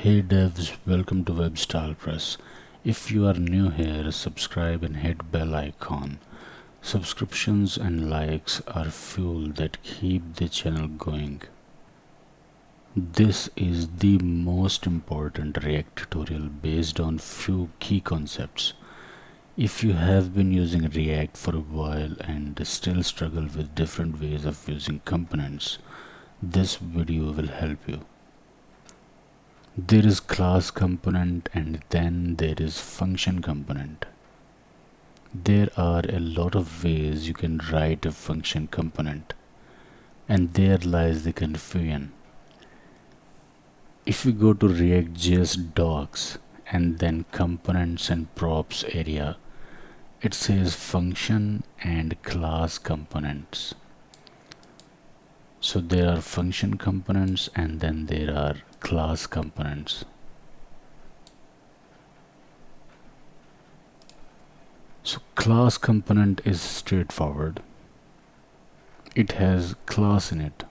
Hey devs, welcome to WebStylePress. If you are new here, subscribe and hit bell icon. Subscriptions and likes are fuel that keep the channel going. This is the most important React tutorial based on few key concepts. If you have been using React for a while and still struggle with different ways of using components, this video will help you. There is class component and then there is function component. There are a lot of ways you can write a function component, and there lies the confusion. If we go to React.js docs and then components and props area, it says function and class components. So there are function components and then there are class components. So class component is straightforward. It has class in it.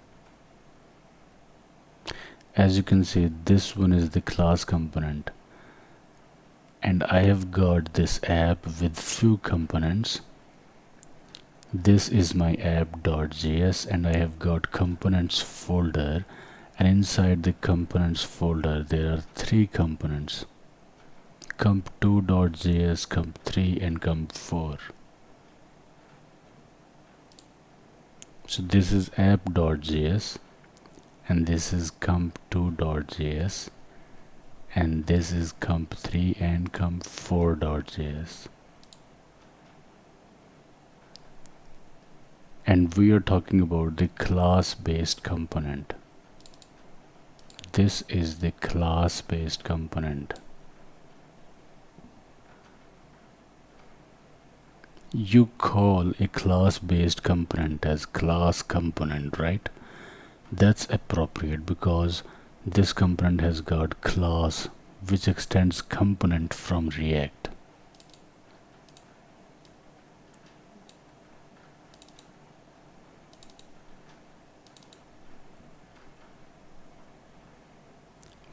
As you can see, this one is the class component, and I have got this app with few components. This is my app.js and I have got components folder, and inside the components folder there are three components: comp2.js, comp3 and comp4. So this is app.js and this is comp2.js and this is comp3 and comp4.js. And we are talking about the class-based component. This is the class-based component. You call a class-based component as class component, right? That's appropriate because this component has got class, which extends component from React.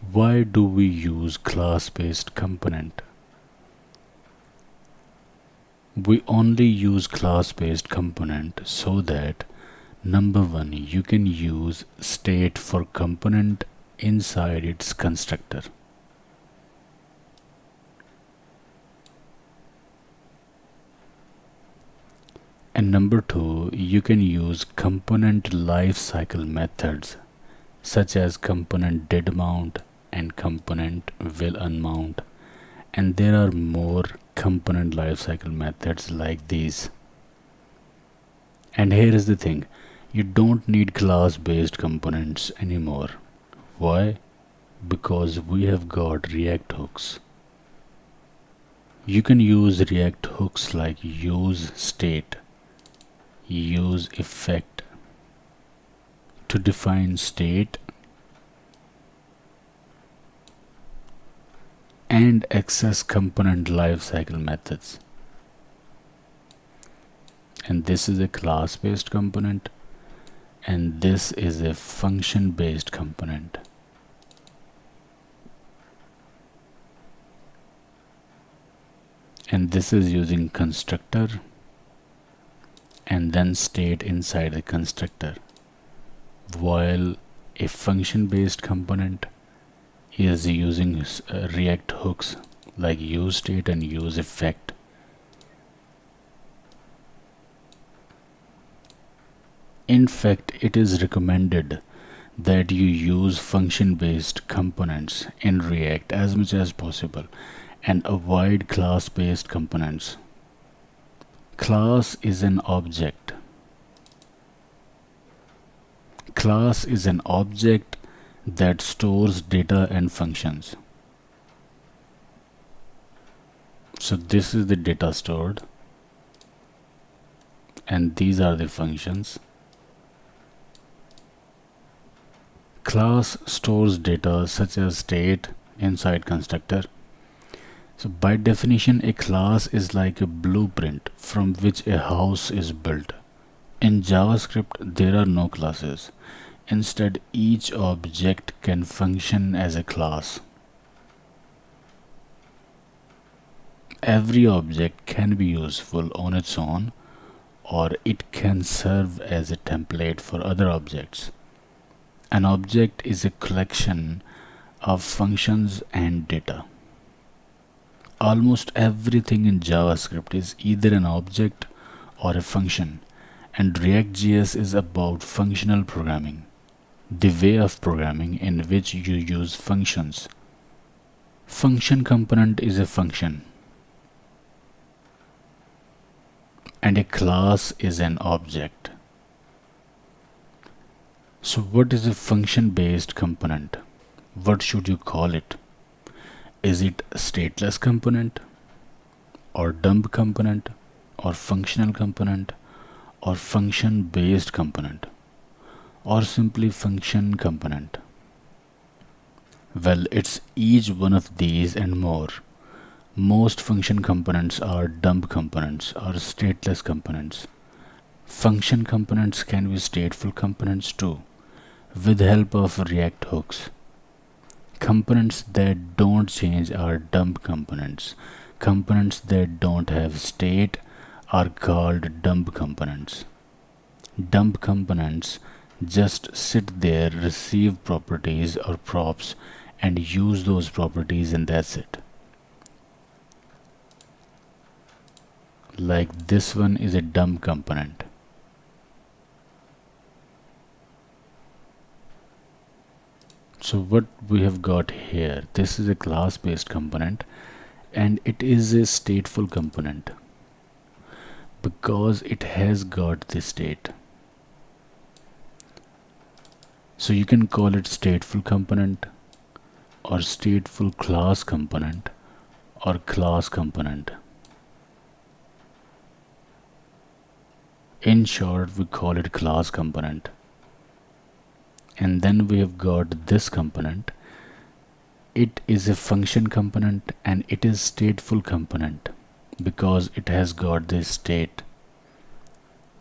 Why do we use class-based component? We only use class-based component so that, number one, you can use state for component inside its constructor. And number two, you can use component lifecycle methods such as componentDidMount and componentWillUnmount, and there are more component lifecycle methods like these. And here is the thing, you don't need class-based components anymore. Why? Because we have got React hooks. You can use React hooks like useState, useEffect to define state and access component lifecycle methods. And this is a class-based component and this is a function-based component. And this is using constructor and then state inside the constructor, while a function-based component is using React hooks like useState and useEffect. In fact, it is recommended that you use function-based components in React as much as possible and avoid class-based components. Class is an object. Class is an object that stores data and functions. So this is the data stored and these are the functions. Class stores data such as state inside constructor. So by definition, a class is like a blueprint from which a house is built. In JavaScript, there are no classes. Instead, each object can function as a class. every object can be useful on its own, or it can serve as a template for other objects. An object is a collection of functions and data. Almost everything in JavaScript is either an object or a function, and React.js is about functional programming, the way of programming in which you use functions. Function component is a function, and a class is an object. So what is a function-based component? What should you call it? Is it stateless component, or dump component, or functional component, or function-based component, or simply function component? Well, it's each one of these and more. Most function components are dump components or stateless components. Function components can be stateful components too, with help of React hooks. Components that don't change are dump components. Components that don't have state are called dump components. Dump components just sit there, receive properties or props, and use those properties, and that's it. Like this one is a dump component. So what we have got here, this is a class-based component, and it is a stateful component because it has got the state. So you can call it stateful component, or stateful class component, or class component. In short, we call it class component. And then we have got this component. It is a function component, and it is stateful component because it has got this state.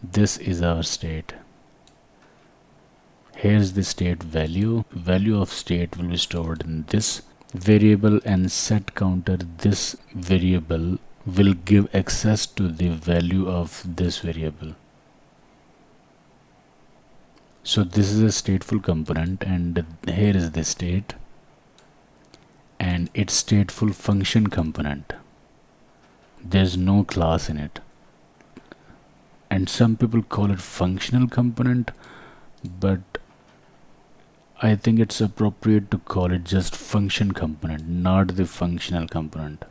This is our state. Here's the state value. Value of state will be stored in this variable, and set counter this variable will give access to the value of this variable. So this is a stateful component, and here is the state, and it's stateful function component. There's no class in it, and some people call it functional component, but I think it's appropriate to call it just function component, not the functional component.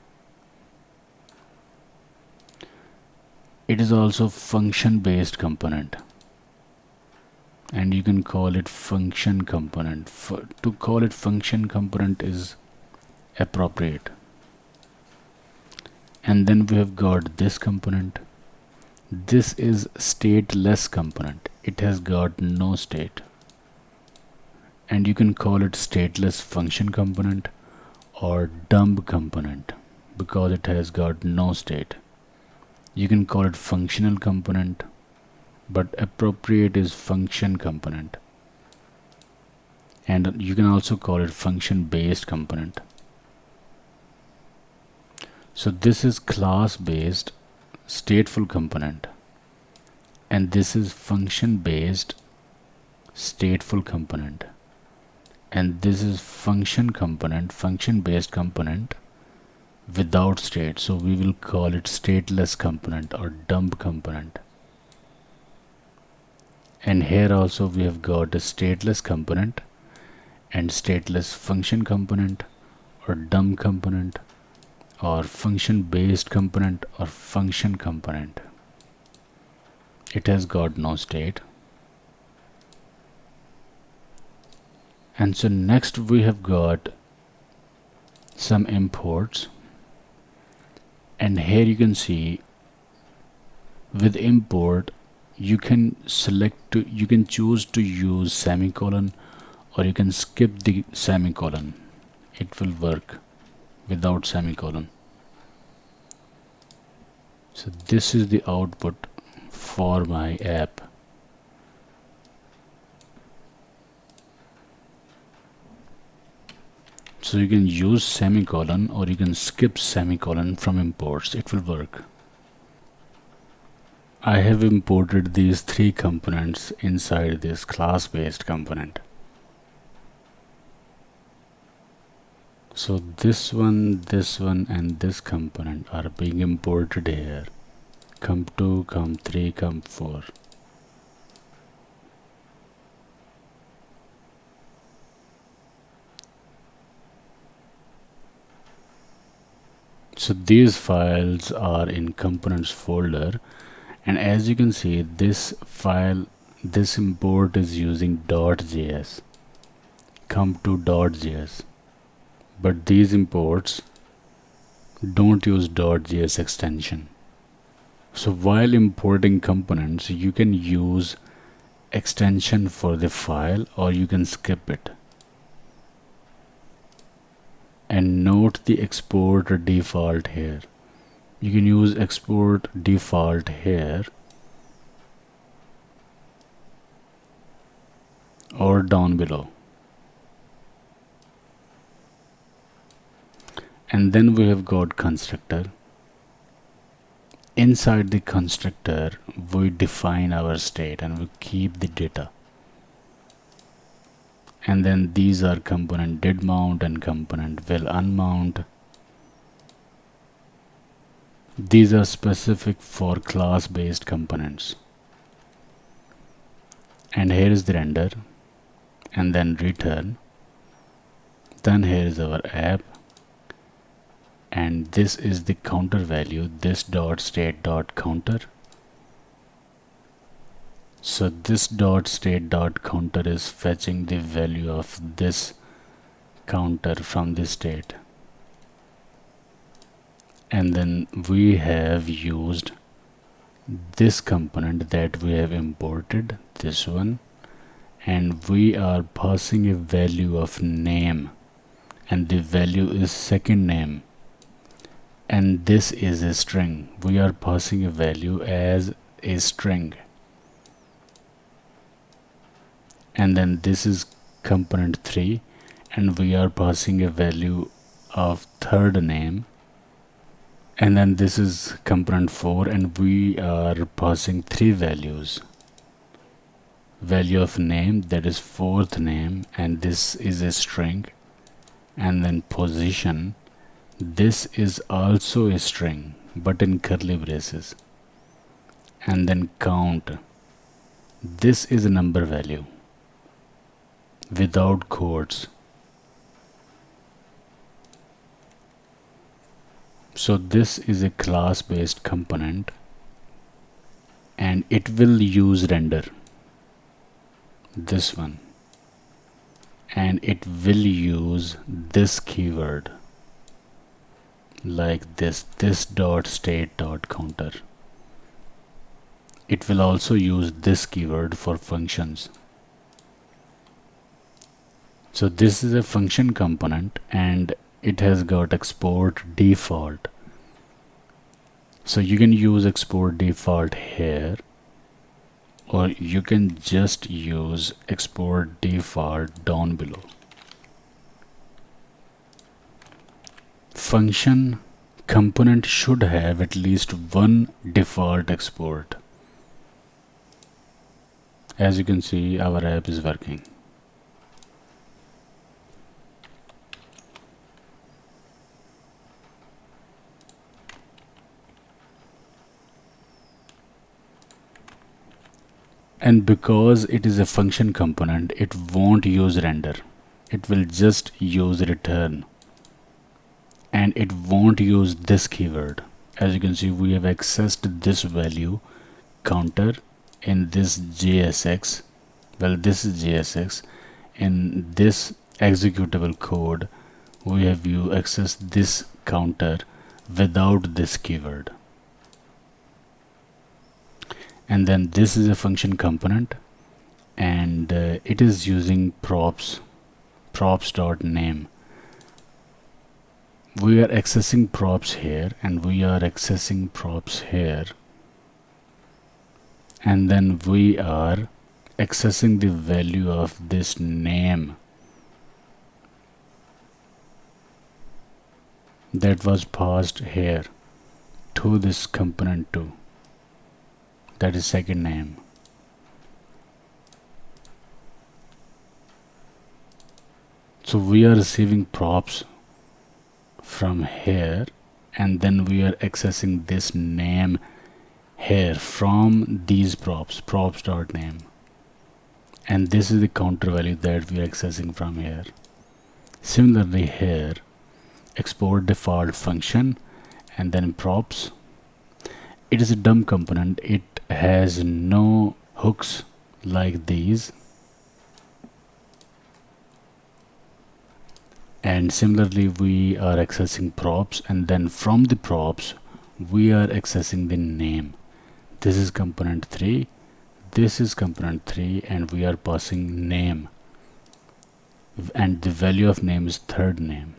It is also function-based component, and you can call it function component. To call it function component is appropriate. And then we have got this component. This is stateless component. It has got no state, and you can call it stateless function component or dump component because it has got no state. You can call it functional component, but appropriate is function component. And you can also call it function-based component. So this is class-based stateful component, and this is function-based stateful component, and this is function component, function-based component without state. So we will call it stateless component or dump component. And here also we have got a stateless component and stateless function component or dump component or function-based component or function component. It has got no state. And so next we have got some imports, and here you can see with import you can choose to use semicolon, or you can skip the semicolon. It will work without semicolon. So this is the output for my app. So So you can use semicolon or you can skip semicolon from imports. It will work. I have imported these three components inside this class-based component. So this one, and this component are being imported here. comp2, comp3, comp4. So these files are in components folder, and as you can see, this file, this import is using .js, comp2.js, but these imports don't use .js extension. So while importing components, you can use extension for the file or you can skip it. And note the export default here. You can use export default here or down below. And then we have got constructor. Inside the constructor, we define our state and we keep the data. And then these are componentDidMount and componentWillUnmount. These are specific for class-based components. And here is the render, and then return. Then here is our app, and this is the counter value, this .state.counter. So this .state.counter is fetching the value of this counter from the state. And then we have used this component that we have imported, this one, and we are passing a value of name, and the value is second name, and this is a string. We are passing a value as a string. And then this is component 3, and we are passing a value of third name. And then this is component 4, and we are passing 3 values. Value of name, that is fourth name, and this is a string. And then position, this is also a string but in curly braces. And then count, this is a number value without quotes. So this is a class-based component, and it will use render, this one, and it will use this keyword like this .state.counter. It will also use this keyword for functions. So this is a function component, and it has got export default. So you can use export default here, or you can just use export default down below. Function component should have at least one default export. As you can see, our app is working. And because it is a function component, it won't use render. It will just use return. And it won't use this keyword. As you can see, we have accessed this value counter in this JSX. Well, this is JSX. In this executable code, we have accessed this counter without this keyword. And then this is a function component, and it is using props.name. We are accessing props here, and we are accessing props here, and then we are accessing the value of this name. that was passed here to this component2, that is second name. So we are receiving props from here, and then we are accessing this name here from these props.name, and this is the counter value that we are accessing from here. Similarly here, export default function and then props. It is a dumb component, it has no hooks like these. And similarly we are accessing props, and then from the props we are accessing the name. This is component 3, this is component 3, and we are passing name, and the value of name is third name.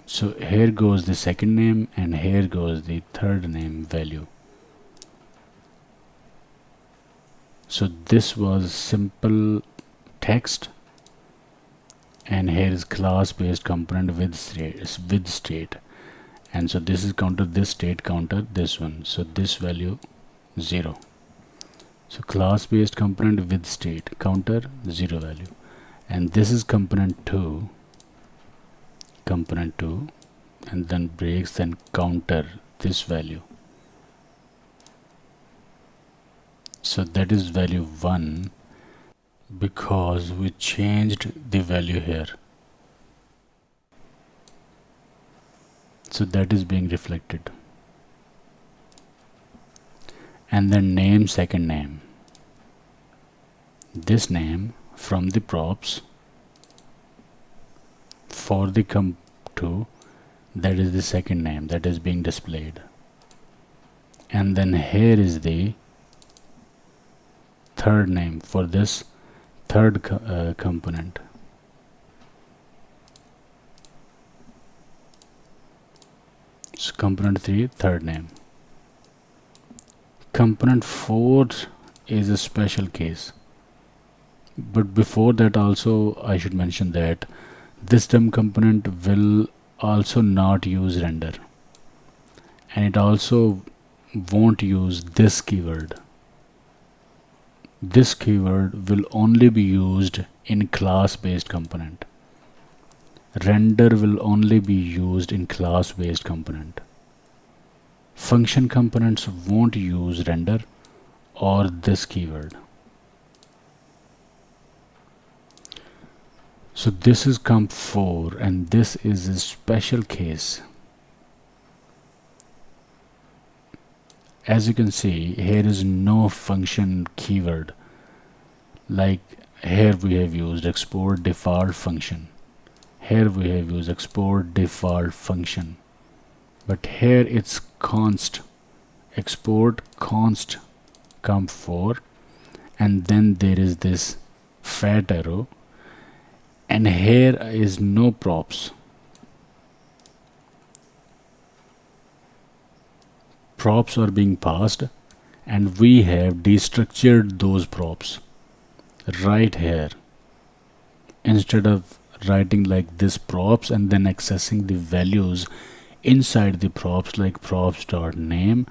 So here goes the second name, and here goes the third name value. So this was simple text, and here is class based component with state, and so this is counter, this state counter, this one, so this value 0. So class based component with state counter 0 value, and this is component 2, and then breaks, then counter this value. So that is value 1, because we changed the value here. So that is being reflected. And then name, second name. This name from the props for the comp2, that is the second name that is being displayed. And then here is the third name for this third component. So component 3, third name. Component 4 is a special case, but before that also I should mention that this dumb component will also not use render, and it also won't use this keyword. This keyword will only be used in class based component. Render will only be used in class based component. Function components won't use render or this keyword. So this is comp4, and this is a special case. As you can see, here is no function keyword. Like here we have used export default function. Here we have used export default function. But here it's const, export const comp4, and then there is this fat arrow, and here is no props. Props are being passed, and we have destructured those props right here. Instead of writing like this props and then accessing the values inside the props like props.name,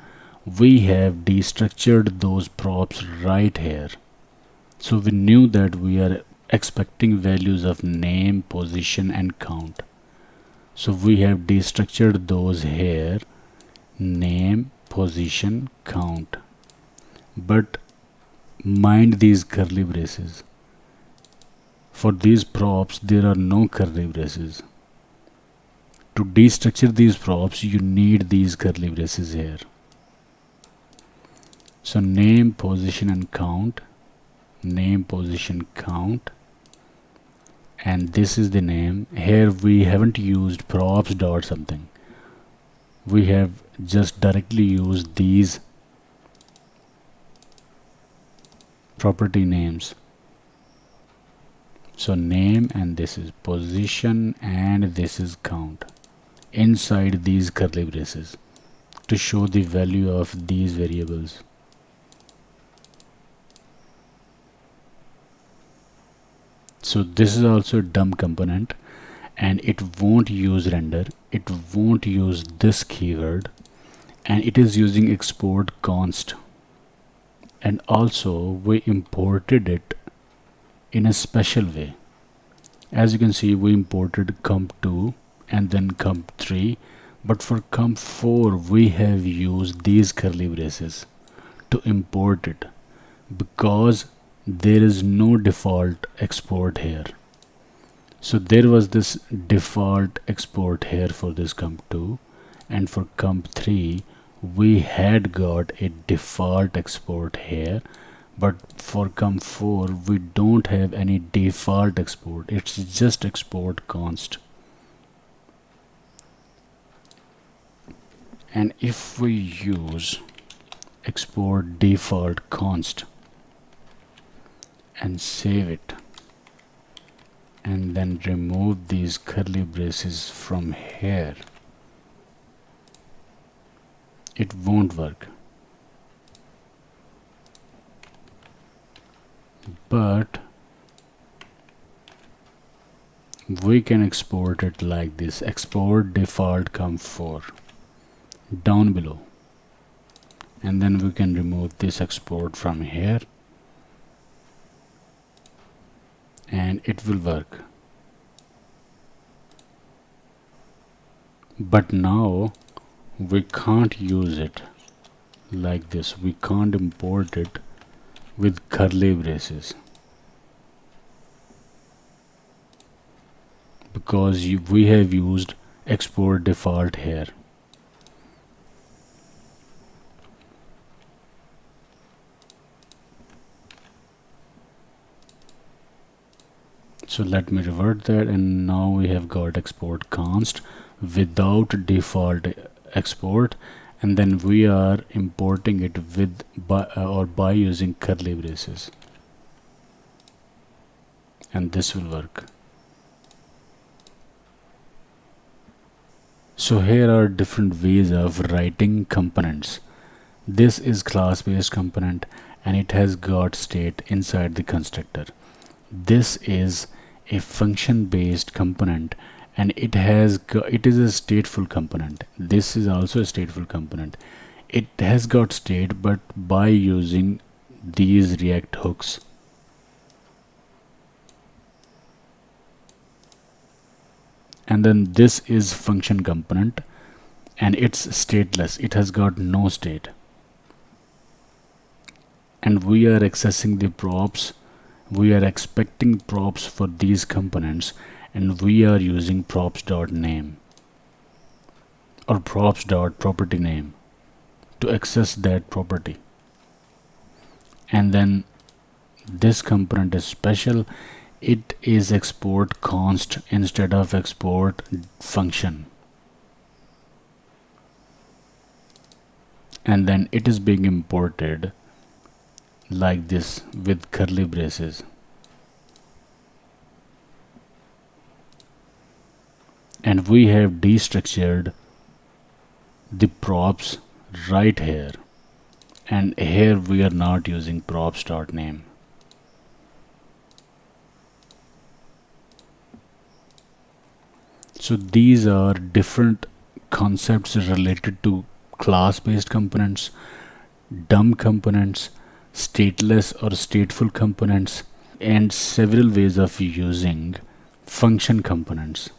we have destructured those props right here. So we knew that we are expecting values of name, position, and count. So we have destructured those here, name, position, count. But mind these curly braces. For these props there are no curly braces. To destructure these props you need these curly braces here. So name, position, and count, name, position, count, and this is the name. Here we haven't used props dot something. We have just directly used these property names. So name, and this is position, and this is count inside these curly braces to show the value of these variables. So this is also a dumb component, and it won't use render, it won't use this keyword, and it is using export const. And also we imported it in a special way. As you can see, we imported comp2 and then comp3, but for comp4 we have used these curly braces to import it, because there is no default export here. So there was this default export here for this comp2, and for comp3 we had got a default export here, but for comp4 we don't have any default export, it's just export const. And if we use export default const and save it, and then remove these curly braces from here, it won't work. But we can export it like this: export default comp4 down below, and then we can remove this export from here and it will work. But now we can't use it like this, we can't import it with curly braces, because we have used export default here. So let me revert that, and now we have got export const without default export, and then we are importing it with by using curly braces, and this will work. So here are different ways of writing components. This is class-based component, and it has got state inside the constructor. This is a function-based component, and it is a stateful component. This is also a stateful component. It has got state, but by using these React hooks. And then this is function component, and it's stateless. It has got no state, and we are accessing the props. We are expecting props for these components, and we are using props.name or props.property name to access that property. And then this component is special. It is export const instead of export function, and then it is being imported like this with curly braces. And we have destructured the props right here, and here we are not using props.name. So these are different concepts related to class-based components, dumb components, stateless or stateful components, and several ways of using function components.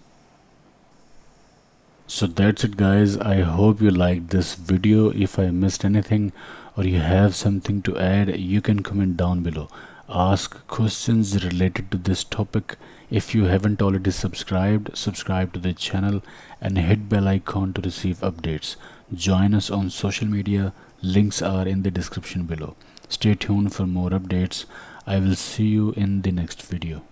So that's it, guys. I hope you liked this video. If I missed anything or you have something to add, you can comment down below. Ask questions related to this topic. If you haven't already subscribed, subscribe to the channel and hit bell icon to receive updates. Join us on social media. Links are in the description below. Stay tuned for more updates. I will see you in the next video.